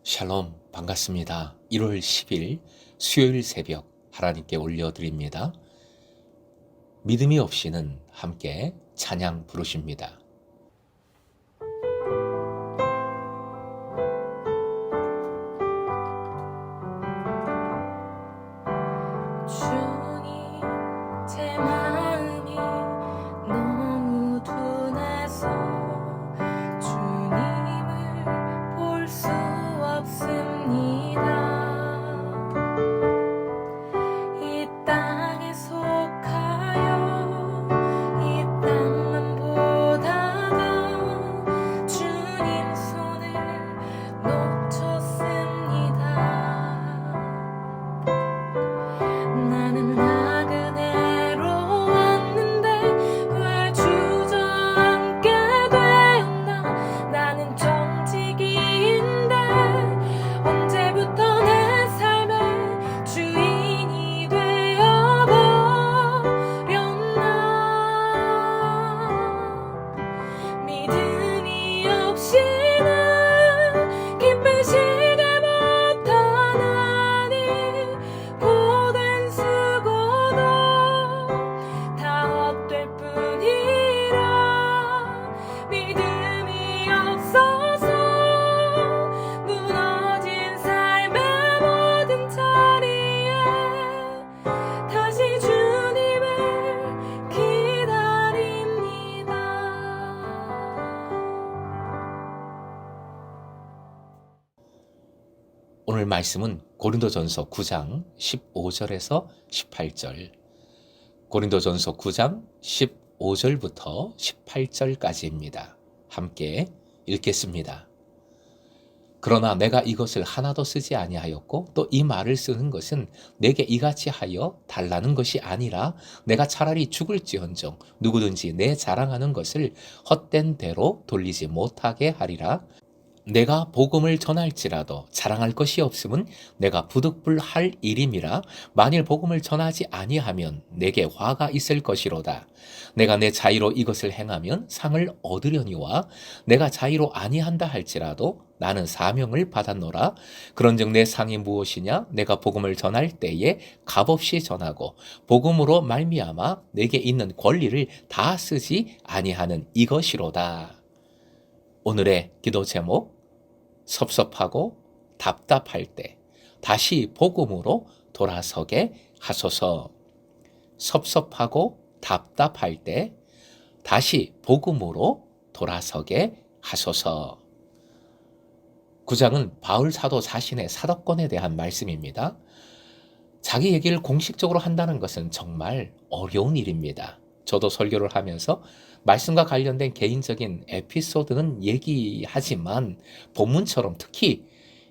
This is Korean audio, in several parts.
샬롬 반갑습니다. 1월 10일 수요일 새벽 하나님께 올려드립니다. 믿음이 없이는 함께 찬양 부르십니다. 주님, 제 마음이 너무 둔해서 주님을 볼 수 없습니다. 이 땅에 속하여 이 땅만 보다가 주님 손을 놓쳤습니다. 나는 나그네로 왔는데 왜 주저앉게 되었나. 나는 정직이인데 언제부터 내 삶의 주인이 되어버렸나. 믿음이 없이는 기쁘시게 못하나니 고된 수고도 다 헛될 뿐이라. 믿음이 없어서 무너진 삶의 모든 자리에 다시 주님을 기다립니다. 오늘 말씀은 고린도전서 9장 15절에서 18절, 고린도전서 9장 15절부터 18절까지입니다. 함께 읽겠습니다. 그러나 내가 이것을 하나도 쓰지 아니하였고 또 이 말을 쓰는 것은 내게 이같이 하여 달라는 것이 아니라 내가 차라리 죽을지언정 누구든지 내 자랑하는 것을 헛된 대로 돌리지 못하게 하리라. 내가 복음을 전할지라도 자랑할 것이 없음은 내가 부득불할 일임이라. 만일 복음을 전하지 아니하면 내게 화가 있을 것이로다. 내가 내 자의로 이것을 행하면 상을 얻으려니와 내가 자의로 아니한다 할지라도 나는 사명을 받았노라. 그런즉 내 상이 무엇이냐? 내가 복음을 전할 때에 값없이 전하고 복음으로 말미암아 내게 있는 권리를 다 쓰지 아니하는 이것이로다. 오늘의 기도 제목, 섭섭하고 답답할 때 다시 복음으로 돌아서게 하소서. 섭섭하고 답답할 때 다시 복음으로 돌아서게 하소서. 9장은 바울 사도 자신의 사도권에 대한 말씀입니다. 자기 얘기를 공식적으로 한다는 것은 정말 어려운 일입니다. 저도 설교를 하면서 말씀과 관련된 개인적인 에피소드는 얘기하지만 본문처럼 특히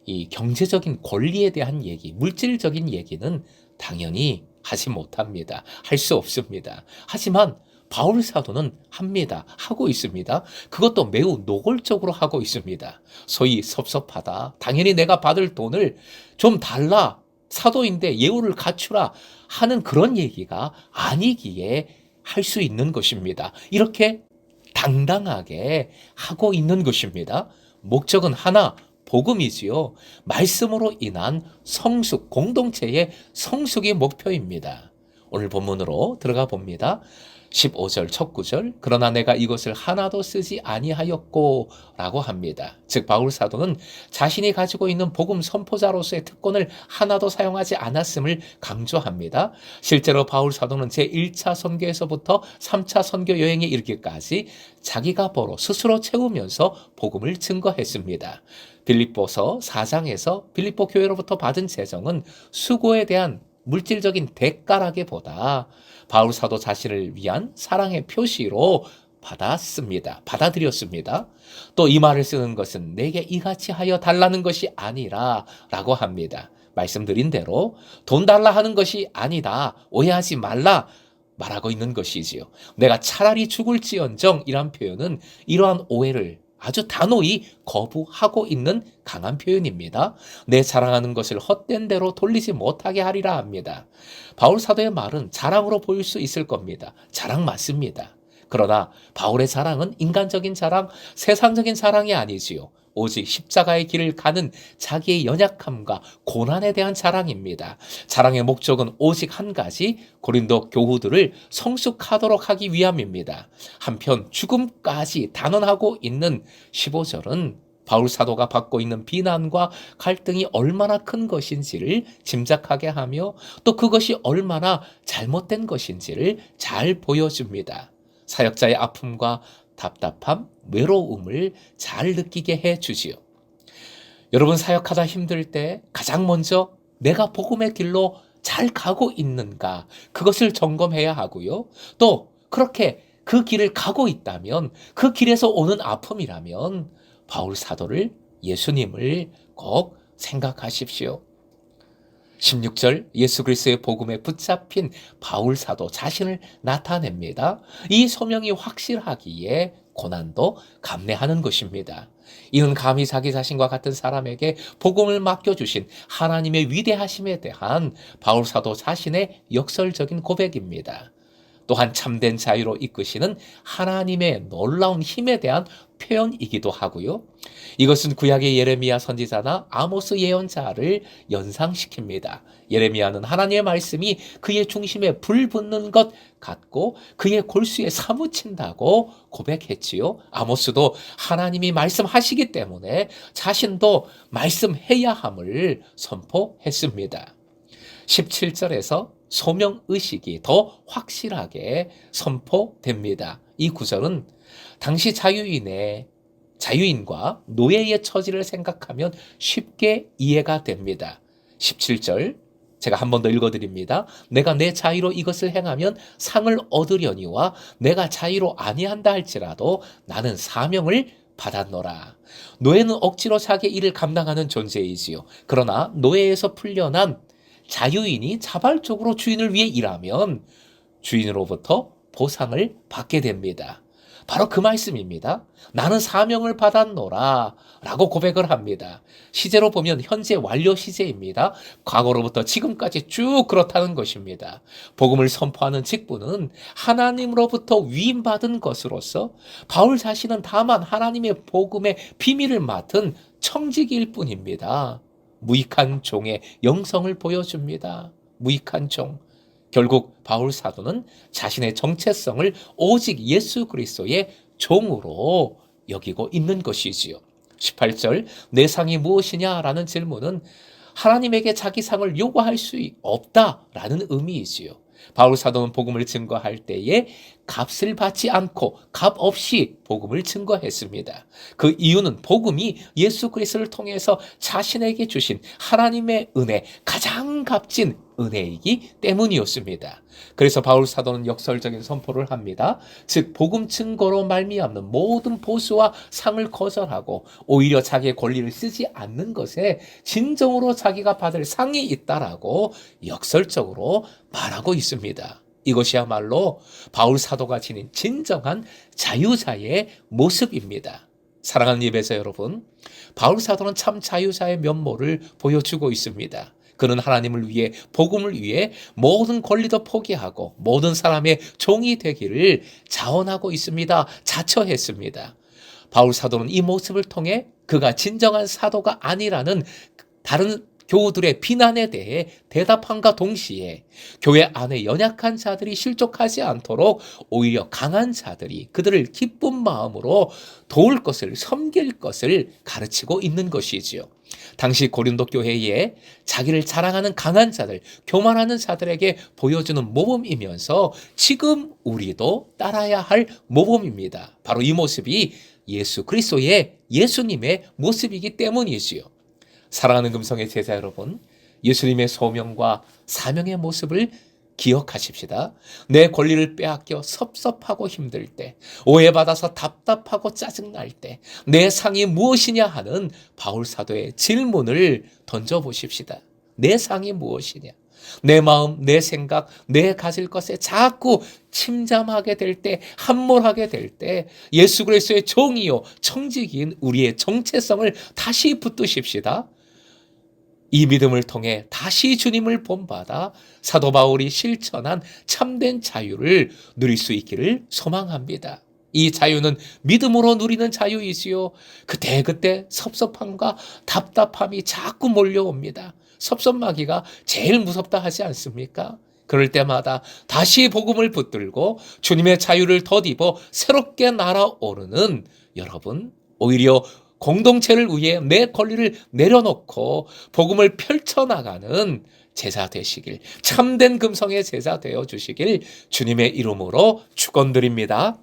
이 경제적인 권리에 대한 얘기, 물질적인 얘기는 당연히 하지 못합니다. 할 수 없습니다. 하지만 바울 사도는 합니다. 하고 있습니다. 그것도 매우 노골적으로 하고 있습니다. 소위 섭섭하다. 당연히 내가 받을 돈을 좀 달라. 사도인데 예우를 갖추라 하는 그런 얘기가 아니기에 할 수 있는 것입니다. 이렇게 당당하게 하고 있는 것입니다. 목적은 하나, 복음이지요. 말씀으로 인한 성숙, 공동체의 성숙이 목표입니다. 오늘 본문으로 들어가 봅니다. 15절 첫 구절, 그러나 내가 이것을 하나도 쓰지 아니하였고 라고 합니다. 즉 바울 사도는 자신이 가지고 있는 복음 선포자로서의 특권을 하나도 사용하지 않았음을 강조합니다. 실제로 바울 사도는 제1차 선교에서부터 3차 선교 여행에 이르기까지 자기가 벌어 스스로 채우면서 복음을 증거했습니다. 빌립보서 4장에서 빌립보 교회로부터 받은 재정은 수고에 대한 물질적인 대가라기보다 바울 사도 자신을 위한 사랑의 표시로 받아들였습니다. 또 이 말을 쓰는 것은 내게 이같이 하여 달라는 것이 아니라 라고 합니다. 말씀드린 대로 돈 달라 하는 것이 아니다. 오해하지 말라 말하고 있는 것이지요. 내가 차라리 죽을지언정 이란 표현은 이러한 오해를 아주 단호히 거부하고 있는 강한 표현입니다. 내 자랑하는 것을 헛된 대로 돌리지 못하게 하리라 합니다. 바울 사도의 말은 자랑으로 보일 수 있을 겁니다. 자랑 맞습니다. 그러나 바울의 자랑은 인간적인 자랑, 세상적인 자랑이 아니지요. 오직 십자가의 길을 가는 자기의 연약함과 고난에 대한 자랑입니다. 자랑의 목적은 오직 한 가지, 고린도 교우들을 성숙하도록 하기 위함입니다. 한편 죽음까지 단언하고 있는 15절은 바울 사도가 받고 있는 비난과 갈등이 얼마나 큰 것인지를 짐작하게 하며 또 그것이 얼마나 잘못된 것인지를 잘 보여줍니다. 사역자의 아픔과 답답함, 외로움을 잘 느끼게 해주지요. 여러분, 사역하다 힘들 때 가장 먼저 내가 복음의 길로 잘 가고 있는가, 그것을 점검해야 하고요. 또 그렇게 그 길을 가고 있다면, 그 길에서 오는 아픔이라면 바울 사도를, 예수님을 꼭 생각하십시오. 16절, 예수 그리스도의 복음에 붙잡힌 바울 사도 자신을 나타냅니다. 이 소명이 확실하기에 고난도 감내하는 것입니다. 이는 감히 자기 자신과 같은 사람에게 복음을 맡겨주신 하나님의 위대하심에 대한 바울 사도 자신의 역설적인 고백입니다. 또한 참된 자유로 이끄시는 하나님의 놀라운 힘에 대한 표현이기도 하고요. 이것은 구약의 예레미야 선지자나 아모스 예언자를 연상시킵니다. 예레미야는 하나님의 말씀이 그의 중심에 불 붙는 것 같고 그의 골수에 사무친다고 고백했지요. 아모스도 하나님이 말씀하시기 때문에 자신도 말씀해야 함을 선포했습니다. 17절에서 소명의식이 더 확실하게 선포됩니다. 이 구절은 당시 자유인과 노예의 처지를 생각하면 쉽게 이해가 됩니다. 17절 제가 한 번 더 읽어드립니다. 내가 내 자유로 이것을 행하면 상을 얻으려니와 내가 자유로 아니한다 할지라도 나는 사명을 받았노라. 노예는 억지로 자기 일을 감당하는 존재이지요. 그러나 노예에서 풀려난 자유인이 자발적으로 주인을 위해 일하면 주인으로부터 보상을 받게 됩니다. 바로 그 말씀입니다. 나는 사명을 받았노라 라고 고백을 합니다. 시제로 보면 현재 완료 시제입니다. 과거로부터 지금까지 쭉 그렇다는 것입니다. 복음을 선포하는 직분은 하나님으로부터 위임받은 것으로서 바울 자신은 다만 하나님의 복음의 비밀을 맡은 청지기일 뿐입니다. 무익한 종의 영성을 보여줍니다. 무익한 종. 결국 바울 사도는 자신의 정체성을 오직 예수 그리스도의 종으로 여기고 있는 것이지요. 18절, 내 상이 무엇이냐라는 질문은 하나님에게 자기 상을 요구할 수 없다라는 의미이지요. 바울 사도는 복음을 증거할 때에 값을 받지 않고 값 없이 복음을 증거했습니다. 그 이유는 복음이 예수 그리스도를 통해서 자신에게 주신 하나님의 은혜, 가장 값진 은혜이기 때문이었습니다. 그래서 바울 사도는 역설적인 선포를 합니다. 즉 복음 증거로 말미암는 모든 보수와 상을 거절하고 오히려 자기의 권리를 쓰지 않는 것에 진정으로 자기가 받을 상이 있다라고 역설적으로 말하고 있습니다. 이것이야말로 바울 사도가 지닌 진정한 자유자의 모습입니다. 사랑하는 예배자 여러분, 바울 사도는 참 자유자의 면모를 보여주고 있습니다. 그는 하나님을 위해, 복음을 위해 모든 권리도 포기하고 모든 사람의 종이 되기를 자원하고 있습니다. 자처했습니다. 바울 사도는 이 모습을 통해 그가 진정한 사도가 아니라는 다른 교우들의 비난에 대해 대답함과 동시에 교회 안에 연약한 자들이 실족하지 않도록 오히려 강한 자들이 그들을 기쁜 마음으로 도울 것을, 섬길 것을 가르치고 있는 것이지요. 당시 고린도 교회에 자기를 자랑하는 강한 자들, 교만하는 자들에게 보여주는 모범이면서 지금 우리도 따라야 할 모범입니다. 바로 이 모습이 예수 그리스도의, 예수님의 모습이기 때문이지요. 사랑하는 금성의 제자 여러분, 예수님의 소명과 사명의 모습을 기억하십시다. 내 권리를 빼앗겨 섭섭하고 힘들 때, 오해받아서 답답하고 짜증날 때, 내 상이 무엇이냐 하는 바울 사도의 질문을 던져보십시다. 내 상이 무엇이냐? 내 마음, 내 생각, 내 가질 것에 자꾸 침잠하게 될 때, 함몰하게 될 때 예수 그리스도의 종이요 청지기인 우리의 정체성을 다시 붙드십시다. 이 믿음을 통해 다시 주님을 본받아 사도 바울이 실천한 참된 자유를 누릴 수 있기를 소망합니다. 이 자유는 믿음으로 누리는 자유이지요. 그때그때 섭섭함과 답답함이 자꾸 몰려옵니다. 섭섭마귀가 제일 무섭다 하지 않습니까? 그럴 때마다 다시 복음을 붙들고 주님의 자유를 덧입어 새롭게 날아오르는 여러분, 오히려 공동체를 위해 내 권리를 내려놓고 복음을 펼쳐나가는 제자 되시길, 참된 금성의 제자 되어 주시길 주님의 이름으로 축원드립니다.